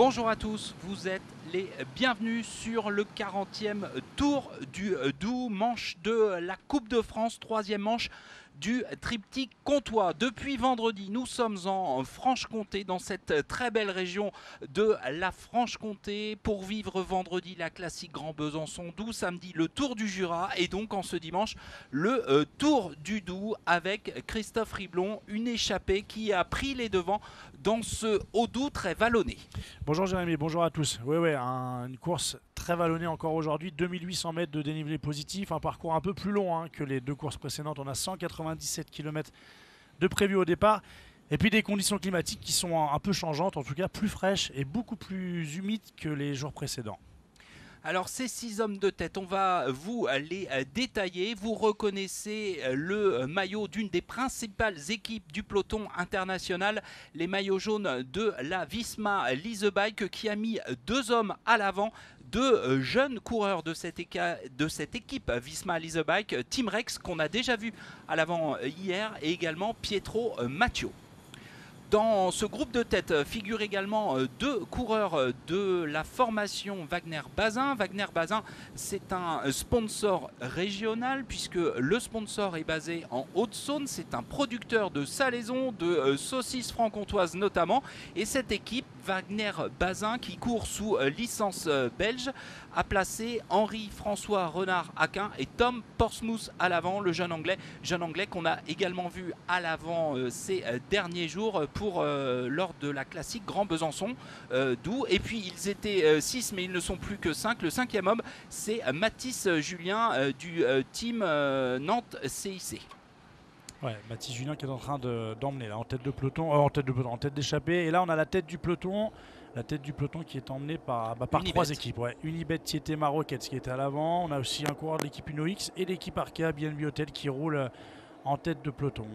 Bonjour à tous, vous êtes les bienvenus sur le 40e tour du Doubs, manche de la Coupe de France, troisième manche du triptyque comtois. Depuis vendredi, nous sommes en Franche-Comté, dans cette très belle région de la Franche-Comté, pour vivre vendredi la classique Grand Besançon Doubs, samedi le Tour du Jura et donc en ce dimanche le Tour du Doubs avec Christophe Riblon, une échappée qui a pris les devants dans ce Haut-Doubs très vallonné. Bonjour Jérémy, bonjour à tous. Oui, une course très vallonnée encore aujourd'hui, 2800 mètres de dénivelé positif, un parcours un peu plus long que les deux courses précédentes. On a 197 km de prévu au départ. Et puis des conditions climatiques qui sont un peu changeantes, en tout cas plus fraîches et beaucoup plus humides que les jours précédents. Alors ces 6 hommes de tête, on va vous les détailler. Vous reconnaissez le maillot d'une des principales équipes du peloton international, les maillots jaunes de la Visma Lease Bike, qui a mis 2 hommes à l'avant, deux jeunes coureurs de cette équipe Visma Lease Bike, Team Rex qu'on a déjà vu à l'avant hier, et également Pietro Matteo. Dans ce groupe de tête figurent également deux coureurs de la formation Wagner-Bazin. Wagner-Bazin, c'est un sponsor régional puisque le sponsor est basé en Haute-Saône. C'est un producteur de salaisons, de saucisses franc-comtoises notamment. Et cette équipe, Wagner-Bazin, qui court sous licence belge, a placé Henri-François Renard-Aquin et Tom Portsmouth à l'avant, le jeune anglais qu'on a également vu à l'avant ces derniers jours lors de la classique Grand Besançon Doubs. Et puis ils étaient 6 mais ils ne sont plus que 5. Le cinquième homme, c'est Mathis Julien du team Nantes CIC. Ouais, Mathis Julien qui est en train d'emmener là en tête de peloton, en tête d'échappée. Et là on a la tête du peloton. La tête du peloton qui est emmenée par trois équipes. Ouais. Unibet, Tieté, Maroquette qui était à l'avant. On a aussi un coureur de l'équipe UnoX et l'équipe Arkea BNB Hotel qui roule en tête de peloton.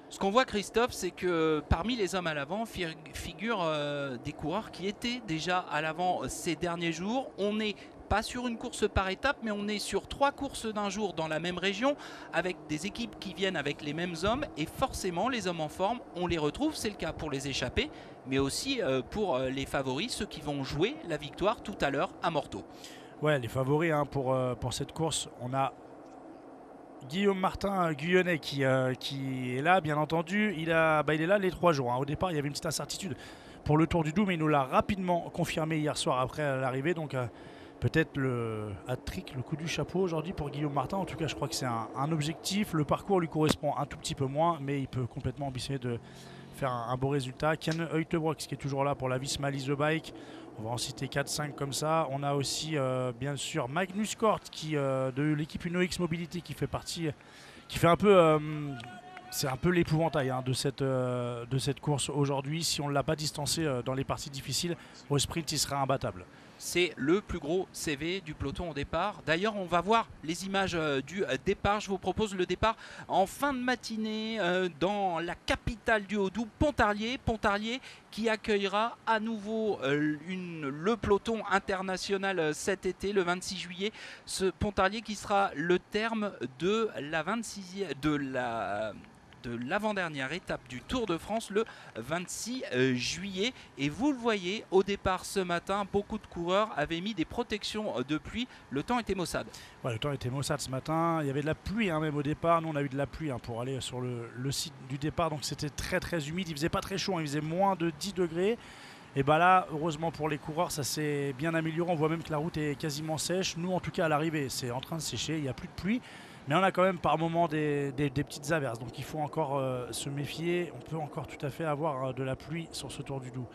Ce qu'on voit, Christophe, c'est que parmi les hommes à l'avant figurent des coureurs qui étaient déjà à l'avant ces derniers jours. On n'est pas sur une course par étape, mais on est sur 3 courses d'un jour dans la même région, avec des équipes qui viennent avec les mêmes hommes. Et forcément, les hommes en forme, on les retrouve. C'est le cas pour les échappés, mais aussi pour les favoris, ceux qui vont jouer la victoire tout à l'heure à Morteau. Ouais, les favoris pour cette course, on a Guillaume Martin Guyonnet qui est là, bien entendu. Il est là les 3 jours. Au départ, il y avait une petite incertitude pour le Tour du Doubs, mais il nous l'a rapidement confirmé hier soir après l'arrivée. Donc peut-être le hat-trick, le coup du chapeau aujourd'hui pour Guillaume Martin. En tout cas, je crois que c'est un objectif. Le parcours lui correspond un tout petit peu moins, mais il peut complètement ambitionner de faire un beau résultat. Ken Uijtebroeks qui est toujours là pour la Visma Lease Bike. On va en citer 4-5 comme ça. On a aussi bien sûr Magnus Cort de l'équipe UnoX Mobility qui fait partie, qui fait un peu, c'est un peu l'épouvantail de cette course aujourd'hui. Si on ne l'a pas distancé dans les parties difficiles, au sprint il sera imbattable. C'est le plus gros CV du peloton au départ. D'ailleurs, on va voir les images du départ. Je vous propose le départ en fin de matinée dans la capitale du Haut-Doubs, Pontarlier. Pontarlier qui accueillera à nouveau le peloton international cet été, le 26 juillet. Ce Pontarlier qui sera le terme de la 26e, de l'avant-dernière étape du Tour de France le 26 juillet. Et vous le voyez, au départ ce matin, beaucoup de coureurs avaient mis des protections de pluie. Le temps était maussade. Ouais, le temps était maussade ce matin. Il y avait de la pluie même au départ. Nous, on a eu de la pluie pour aller sur le site du départ. Donc c'était très très humide. Il faisait pas très chaud. Il faisait moins de 10 degrés. Et là, heureusement pour les coureurs, ça s'est bien amélioré. On voit même que la route est quasiment sèche. Nous, en tout cas, à l'arrivée, c'est en train de sécher. Il n'y a plus de pluie. Mais on a quand même par moments des petites averses. Donc il faut encore se méfier. On peut encore tout à fait avoir de la pluie sur ce Tour du Doubs.